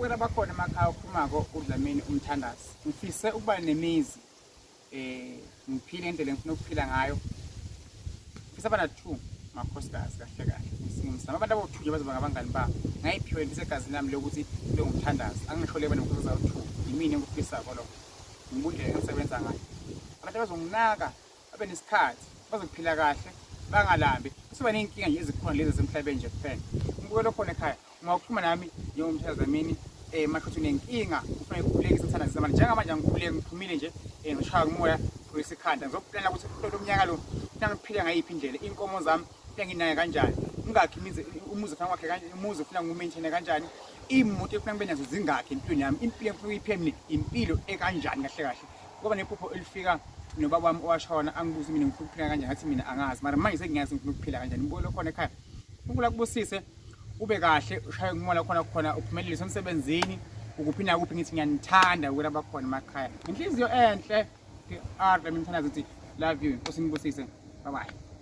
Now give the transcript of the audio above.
Wena bakhona emakhaya uphumako uDlamini Umthandazi. Ngifise ukuba nemizi ngiphile indlela engifuna ukuphila ngayo. Ngifisa abana 2 makhosikazi kahle kahle. Ngimsama abantu abo2 bazoba ngabangani ba. Ngayiphiwe lisegazini lami lokuthi lo ngumthandazi. Angisholeke bana ngifisa u2. Yimini engifisa lokho. Ngibundle engisebenza ngayo. Abantu bazonginaka babe nesikhathi bazokuphila kahle bangalambi. Kusuba nenkinga nje ezikhona lezi zemhlabeni nje kuphela. Ngibukela khona ekhaya. Ngawukhuluma nami njengomthazamini maqhathi unenkinga ufuna ukukhulekisa umthandazi zamanje njengamanje ngikhuleke ngiphumile nje ngishaya umoya kwesikhanda ngizokuplana ukuthi lo mnyaka lo ufuna ngiphile ngayiphi indlela inkomo zami ufuna nginaye kanjani ngakhe umuzi ufuna wakhe kanjani umuzi ufuna ngumaintain kanjani imoto ufuna ngibe nazo zingakhe empilweni yami impilo engifuna uyiphemile impilo ekanjani kahle kahle ngoba nephupho elifika nobaba wami owashona angibuza mina ngifuna ukuphila kanjani ngathi mina angazi mara manje sengiyazi ngifuna ukuphila kanjani ngibona khona ekhaya ukula kubusise ube kahle ushaye umoya khona uphumelelise emsebenzini ukuphinda kuphi ngithi ngiyanithanda ukuthi abakhona emakhaya inhliziyo enhle R Dlamini Mthandazi uthi love you Nkosi ngibusise bye bye.